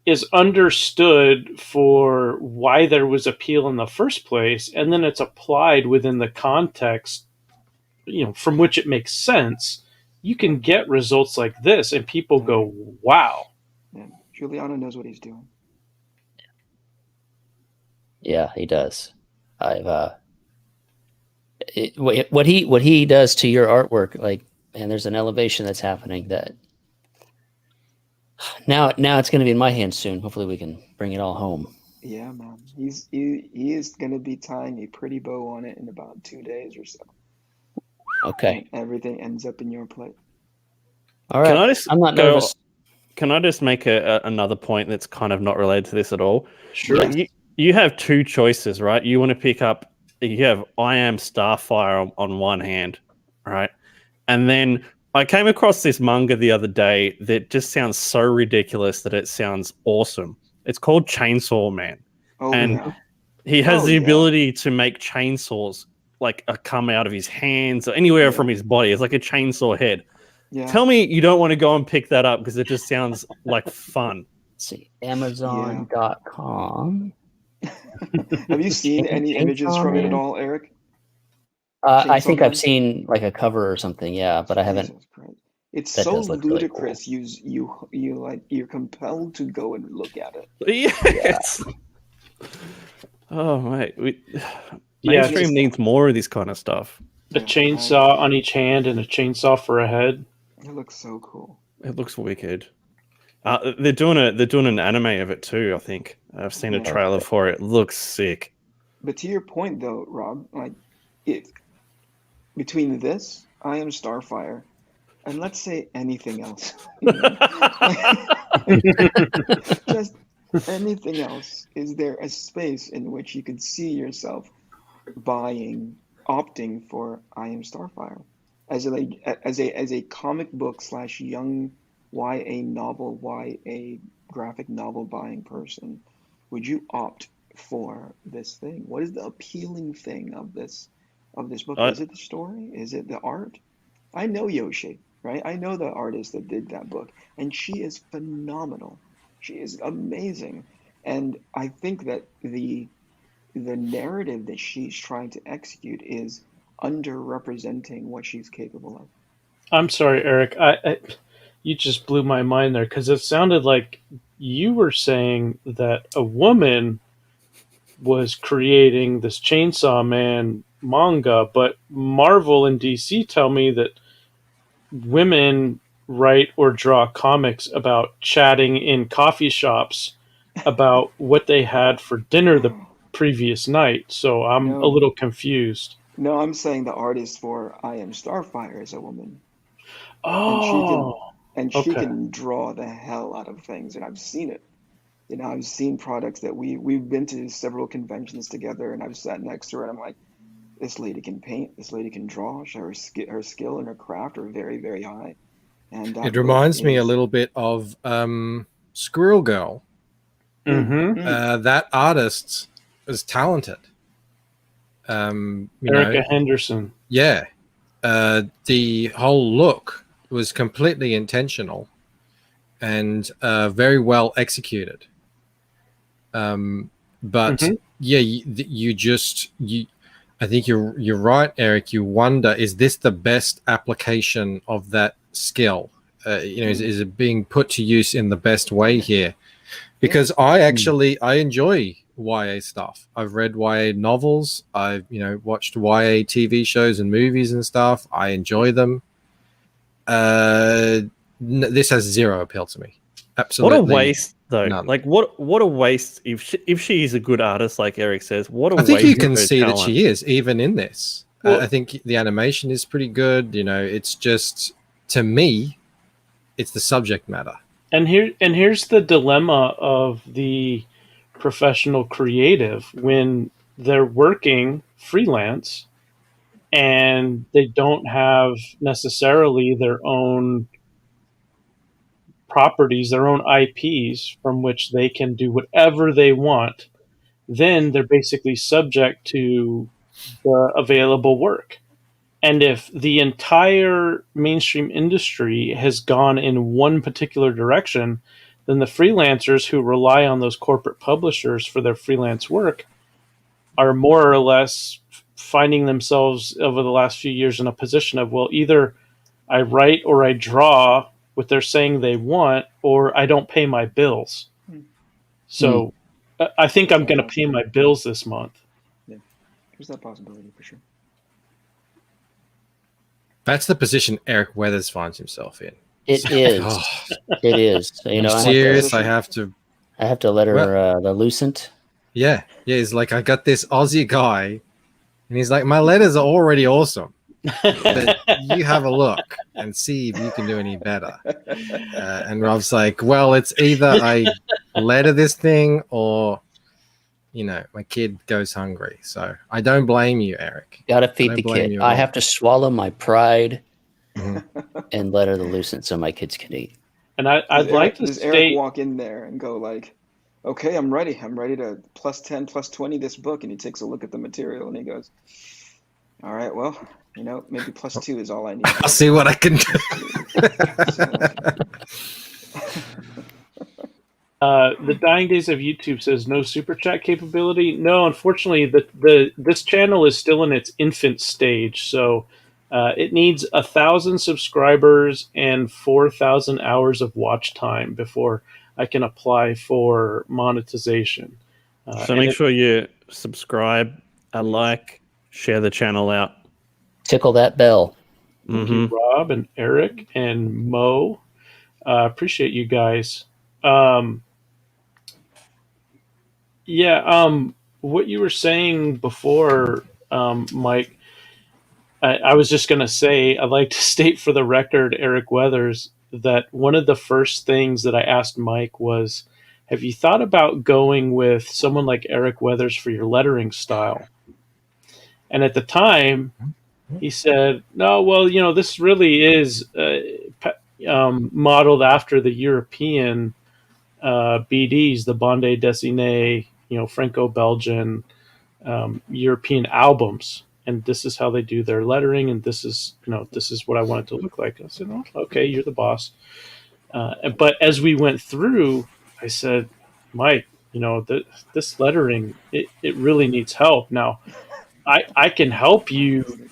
is understood for why there was appeal in the first place, and then it's applied within the context, from which it makes sense, you can get results like this, and people go, "Wow." Yeah, Giuliano knows what he's doing. Yeah, he does. What he does to your artwork, like, man, there's an elevation that's happening that now it's going to be in my hands soon. Hopefully we can bring it all home. Yeah, man. He is going to be tying a pretty bow on it in about 2 days or so. Okay. And everything ends up in your plate. All right. I'm not nervous. Can I just make another point that's kind of not related to this at all? Sure. Like, you have two choices, right? You want to pick up, you have I Am Starfire on one hand, right? And then I came across this manga the other day that just sounds so ridiculous that it sounds awesome. It's called Chainsaw Man. He has the ability to make chainsaws like come out of his hands or anywhere from his body. It's like a chainsaw head. Yeah. Tell me you don't want to go and pick that up because it just sounds like fun. Let's see, Amazon.com. Have you seen any images from it at all, Eric? I think I've seen like a cover or something, but I haven't. It's so ludicrous. Really cool. You're compelled to go and look at it. Yes. Yeah. Oh mate, mainstream needs more of this kind of stuff. A chainsaw on each hand and a chainsaw for a head. It looks so cool. It looks wicked. They're doing an anime of it too. I think I've seen a trailer for it. It looks sick. But to your point, though, Rob, like between this, I Am Starfire, and let's say anything else, just anything else, is there a space in which you could see yourself opting for I Am Starfire as a comic book / young YA novel, YA graphic novel buying person? Would you opt for this thing? What is the appealing thing of this book? Is it the story? Is it the art? I know Yoshi, right? I know the artist that did that book, and she is phenomenal. She is amazing, and I think that the narrative that she's trying to execute is underrepresenting what she's capable of. I'm sorry, Eric. You just blew my mind there, because it sounded like you were saying that a woman was creating this Chainsaw Man manga, but Marvel and DC tell me that women write or draw comics about chatting in coffee shops about what they had for dinner the previous night. So I'm a little confused. No, I'm saying the artist for I Am Starfire is a woman. Oh. And she can draw the hell out of things, and I've seen it. I've seen products that we've been to several conventions together, and I've sat next to her, and I'm like, this lady can paint, this lady can draw. Her skill and her craft are very, very high. And it reminds me a little bit of Squirrel Girl. Mm-hmm. That artist was talented. Erica Henderson. Yeah. The whole look was completely intentional and very well executed. But I think you're right, Eric. You wonder, is this the best application of that skill? Is it being put to use in the best way here? Because I enjoy YA stuff. I've read YA novels. I've watched YA TV shows and movies and stuff. I enjoy them. This has zero appeal to me. Absolutely. What a waste, though. None. Like what a waste. If she is a good artist, like Eric says, what a waste. I think you can see talent. that she is, even in this. Well, I think the animation is pretty good. It's just, to me, it's the subject matter. And here's the dilemma of the professional creative when they're working freelance and they don't have necessarily their own properties, their own IPs from which they can do whatever they want. Then they're basically subject to the available work. And if the entire mainstream industry has gone in one particular direction, then the freelancers who rely on those corporate publishers for their freelance work are more or less finding themselves over the last few years in a position of, well, either I write or I draw what they're saying they want, or I don't pay my bills. So I think I'm going to pay my bills this month. Yeah, there's that possibility for sure. That's the position Eric Weathers finds himself in. It is. It is. You know, I'm serious. I have to letter the Lucent. Yeah. He's like, I got this Aussie guy, and he's like, my letters are already awesome. But you have a look and see if you can do any better. And Rob's like, well, it's either I letter this thing or, you know, my kid goes hungry. So I don't blame you, Eric. Gotta feed the kid. I have to swallow my pride Mm-hmm. and letter the Lucent so my kids can eat. And I'd like to does Eric walk in there and go like, okay, I'm ready to plus 10, plus 20 this book. And he takes a look at the material and he goes, all right, well, you know, maybe plus 2 is all I need. I'll see what I can do. The Dying Days of YouTube says no super chat capability. No, unfortunately, this channel is still in its infant stage, so it needs 1,000 subscribers and 4,000 hours of watch time before I can apply for monetization. So make sure you subscribe, like, share the channel out. Tickle that bell. Thank you, Rob and Eric and Mo. Appreciate you guys. What you were saying before, Mike, I was just going to say, I'd like to state for the record, Eric Weathers, that one of the first things that I asked Mike was, have you thought about going with someone like Eric Weathers for your lettering style? And at the time, he said, no, well, you know, this really is modeled after the European BDs, the Bande Dessinée, you know, Franco-Belgian European albums. And this is how they do their lettering, and this is what I want it to look like. I said, oh, okay, you're the boss. But as we went through, I said, Mike, you know, this lettering, it really needs help. Now, I can help you,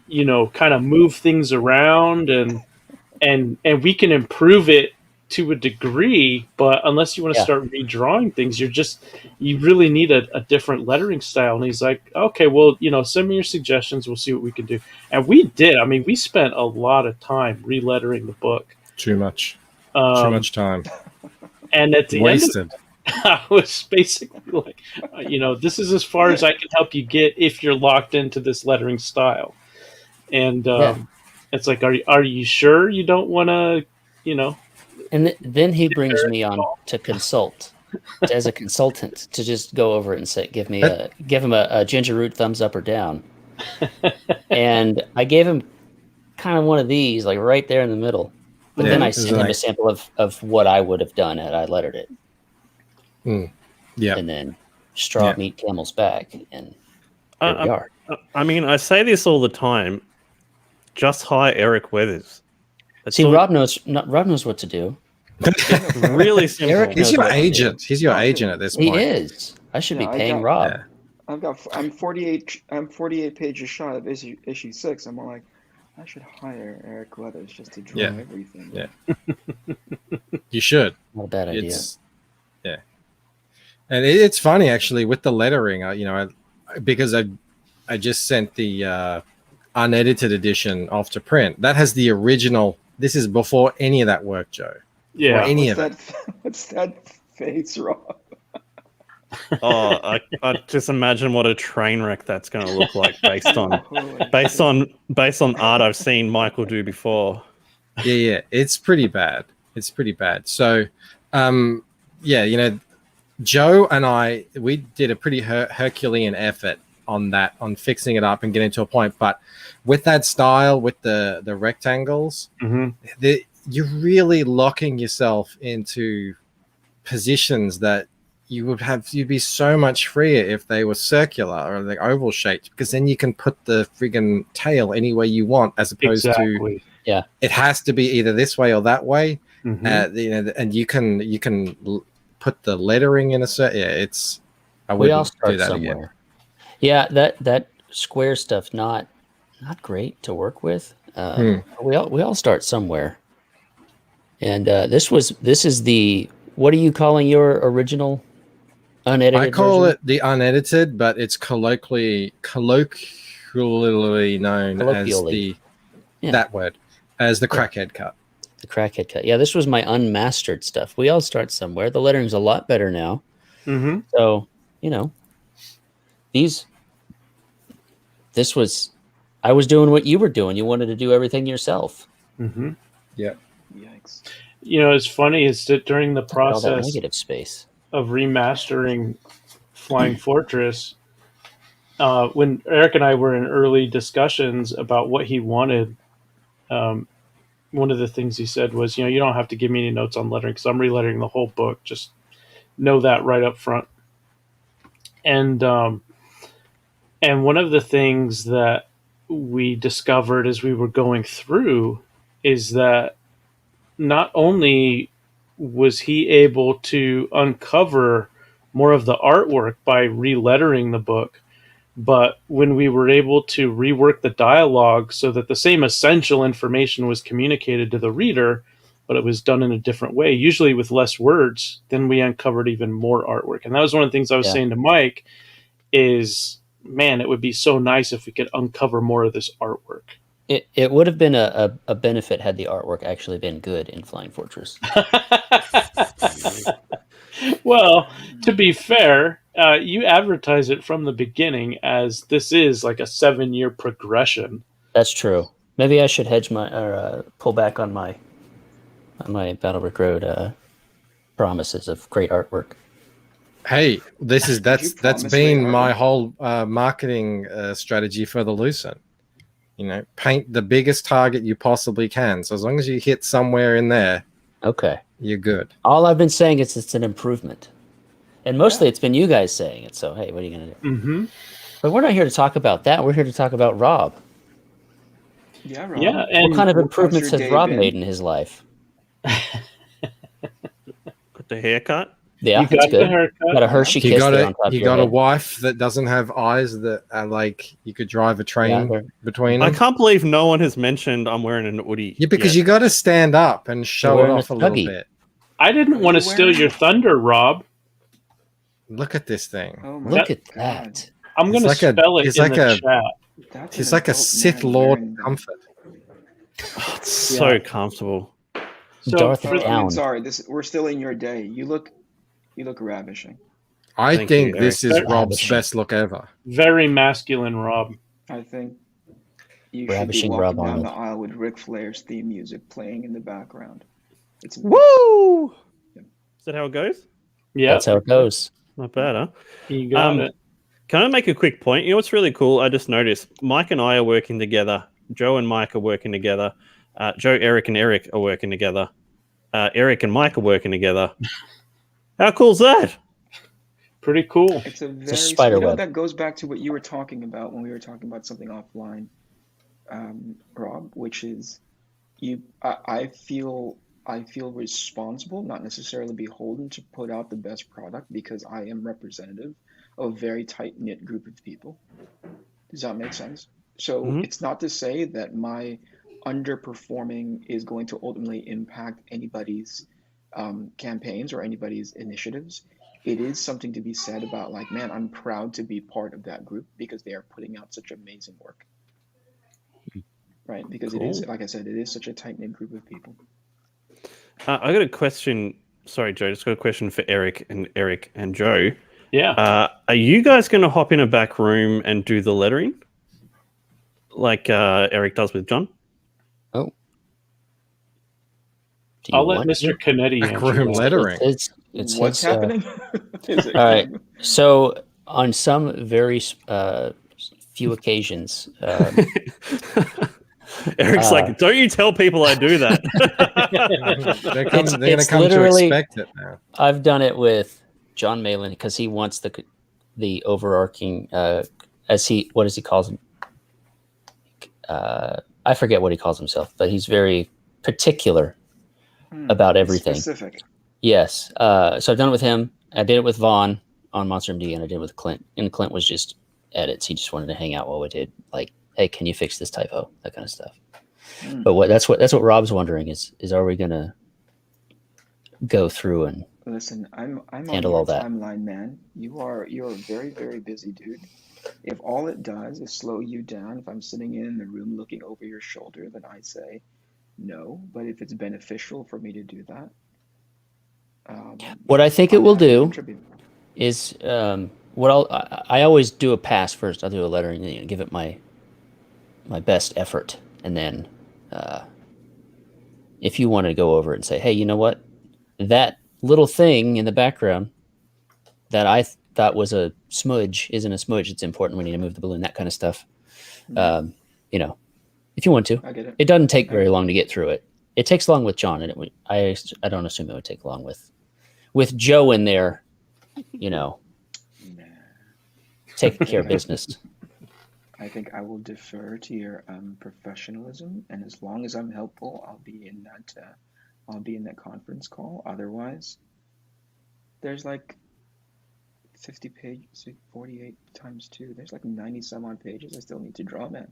you know, kind of move things around and we can improve it to a degree, but unless you want to start redrawing things, you really need a different lettering style. And he's like, okay, well, you know, send me your suggestions. We'll see what we can do. And we did. I mean, we spent a lot of time relettering the book. Too much time. And at the Wasted. end, I was basically like, you know, this is as far as I can help you get if you're locked into this lettering style. And it's like, are you sure you don't want to, you know? And then he brings me on to consult as a consultant to just go over it and say, give him a ginger root thumbs up or down. And I gave him kind of one of these, like right there in the middle. But then I sent him a sample of what I would have done had I lettered it. Yeah. And then straw meat camel's back, and there we are. I mean, I say this all the time. Just hire Eric Weathers. See, Rob knows what to do. Really simple. Eric, he's your agent. He's your agent at this point. He is. I should be paying Rob. Yeah. I'm 48 pages shy of issue 6. I'm like, I should hire Eric Weathers just to draw everything. Yeah. You should. Not a bad idea. And it's funny actually with the lettering, because I just sent the unedited edition off to print. That has the original. This is before any of that work, Joe. Yeah. What's that face, Rob? I just imagine what a train wreck that's going to look like based on art I've seen Michael do before. Yeah, it's pretty bad. So, Joe and I, we did a pretty Herculean effort on fixing it up and getting to a point. But with that style, with the rectangles, you're really locking yourself into positions that you'd be so much freer if they were circular or like oval shaped, because then you can put the friggin' tail any way you want, as opposed to it has to be either this way or that way. And you can put the lettering in a certain. Yeah, it's. I We all wouldn't start do that somewhere. again. Yeah, that square stuff not great to work with. We all start somewhere. And this is the, what are you calling your original unedited I call version? it the unedited, but it's colloquially known as that word, as the crackhead cut. The crackhead cut. Yeah, this was my unmastered stuff. We all start somewhere. The lettering's a lot better now. Mm-hmm. So, I was doing what you were doing. You wanted to do everything yourself. Mm-hmm. Yeah. Yikes. It's funny is that during the All that process negative space of remastering Flying Fortress, when Eric and I were in early discussions about what he wanted, one of the things he said was, you don't have to give me any notes on lettering because I'm relettering the whole book. Just know that right up front. And one of the things that we discovered as we were going through is that not only was he able to uncover more of the artwork by relettering the book, but when we were able to rework the dialogue so that the same essential information was communicated to the reader, but it was done in a different way, usually with less words, then we uncovered even more artwork. And that was one of the things I was saying to Mike is, man, it would be so nice if we could uncover more of this artwork. It would have been a benefit had the artwork actually been good in Flying Fortress. Well, to be fair, you advertise it from the beginning as this is like a 7-year progression. That's true. Maybe I should pull back on my Battlebrick Road promises of great artwork. Hey, that's been my whole marketing strategy for the Lucent. Paint the biggest target you possibly can. So as long as you hit somewhere in there, okay, you're good. All I've been saying is it's an improvement. And mostly it's been you guys saying it. So, hey, what are you going to do? Mm-hmm. But we're not here to talk about that. We're here to talk about Rob. Yeah, Rob. Yeah, and what kind of improvements has Rob made in his life? Got the haircut. Yeah, it's good. Got a Hershey kiss there on top of your You got head. a wife that doesn't have eyes that are like you could drive a train between them. I can't believe no one has mentioned I'm wearing an hoodie. Yeah, because you got to stand up and show it off a little bit. I didn't want to steal your thunder, Rob. Look at this thing. Oh Look at that. I'm going to spell it in the chat. He's like a Sith Lord comfort. Oh, it's so comfortable. So sorry, we're still in your day. You look ravishing. I think this is Rob's best look ever. Very masculine, Rob. I think you should be walking down the aisle with Ric Flair's theme music playing in the background. It's woo! Yeah. Is that how it goes? Yeah, that's how it goes. Not bad, huh? You got it. Can I make a quick point? You know what's really cool? I just noticed Mike and I are working together. Joe and Mike are working together. Joe, Eric, and Eric are working together. Eric and Mike are working together. How cool is that? Pretty cool. It's a very spider web. That goes back to what you were talking about when we were talking about something offline, Rob, which is I feel responsible, not necessarily beholden to put out the best product because I am representative of a very tight-knit group of people. Does that make sense? So it's not to say that my underperforming is going to ultimately impact anybody's campaigns or anybody's initiatives. It is something to be said about like, man, I'm proud to be part of that group because they are putting out such amazing work. Right? Because it is, like I said, it is such a tight-knit group of people. I got a question. Sorry, Joe. Just got a question for Eric and Joe. Yeah. Are you guys going to hop in a back room and do the lettering, like Eric does with John? Oh. I'll let Mr. Canetti answer. Back room lettering. What's happening? All right. So on some very few occasions. Eric's like, don't you tell people I do that. They're going to come to expect it now. I've done it with John Malin because he wants the overarching, what does he call him? I forget what he calls himself, but he's very particular about everything. Specific. Yes. So I've done it with him. I did it with Vaughn on Monster MD, and I did it with Clint. And Clint was just edits. He just wanted to hang out while we did, like, hey, can you fix this typo? That kind of stuff. But that's what Rob's wondering is are we gonna go through and listen? I'm handle on all your that. timeline, man. You're a very, very busy dude. If all it does is slow you down, if I'm sitting in the room looking over your shoulder, then I say no. But if it's beneficial for me to do that, what I think it I'm will happy to do contribute. is what I always do a pass first. I'll do a letter and give it my best effort, and then if you want to go over it and say, hey, you know what, that little thing in the background that I thought was a smudge isn't a smudge. It's important. We need to move the balloon. That kind of stuff. You know, if you want to, I get it. It doesn't take very long to get through it. It takes long with John, and I don't assume it would take long with Joe in there. You know, taking care of business. I think I will defer to your professionalism, and as long as I'm helpful, I'll be in that conference call. Otherwise, there's like 50 pages, 48 times 2. There's like 90 some odd pages I still need to draw, man.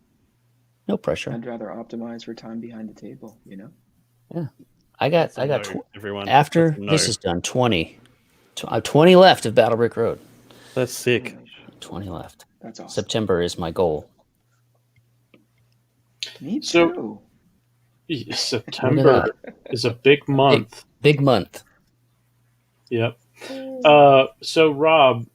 No pressure. I'd rather optimize for time behind the table, you know? Yeah. I got everyone. after this is done, 20 left of Battle Brick Road. That's sick. 20 left. That's awesome. September is my goal. Me So- too. September is a big month. Big month. Yep. So Rob,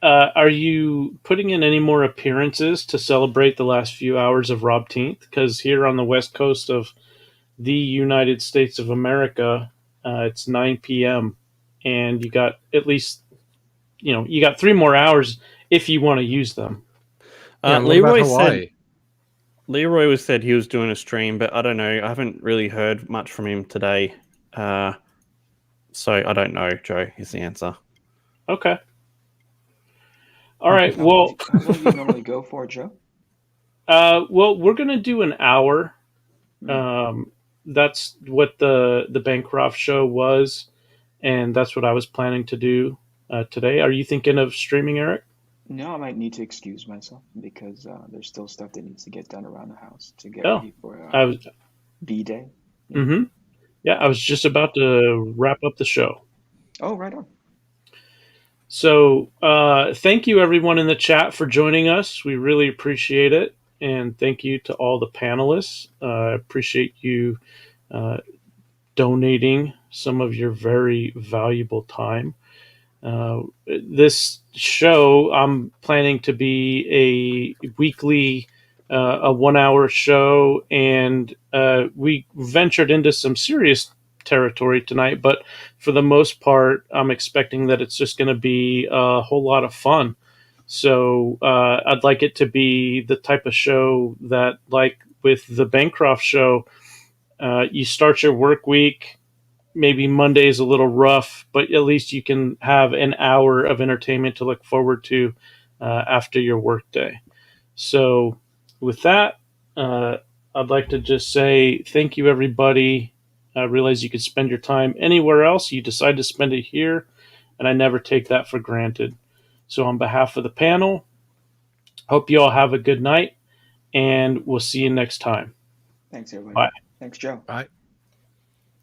are you putting in any more appearances to celebrate the last few hours of Robteenth? Because here on the west coast of the United States of America, it's 9 p.m. and you got at least, you got 3 more hours if you want to use them. Yeah, what about Hawaii? Leroy said he was doing a stream, but I don't know. I haven't really heard much from him today. So I don't know, Joe, is the answer. Okay. All right. Well, How long do you normally go for, Joe? well, we're going to do an hour. That's what the Bancroft show was, and that's what I was planning to do today. Are you thinking of streaming, Eric? No, I might need to excuse myself because there's still stuff that needs to get done around the house to get Oh, ready for I was. B-Day. Mm-hmm. Yeah, I was just about to wrap up the show. Oh, right on. So, thank you everyone in the chat for joining us. We really appreciate it, and thank you to all the panelists. I appreciate you donating some of your very valuable time. This show, I'm planning to be a weekly, a 1-hour show, and we ventured into some serious territory tonight, but for the most part, I'm expecting that it's just going to be a whole lot of fun. So I'd like it to be the type of show that, like with the Bancroft show, you start your work week. Maybe Monday is a little rough, but at least you can have an hour of entertainment to look forward to after your workday. So with that, I'd like to just say thank you, everybody. I realize you could spend your time anywhere else. You decide to spend it here, and I never take that for granted. So on behalf of the panel, hope you all have a good night, and we'll see you next time. Thanks, everybody. Bye. Thanks, Joe. Bye.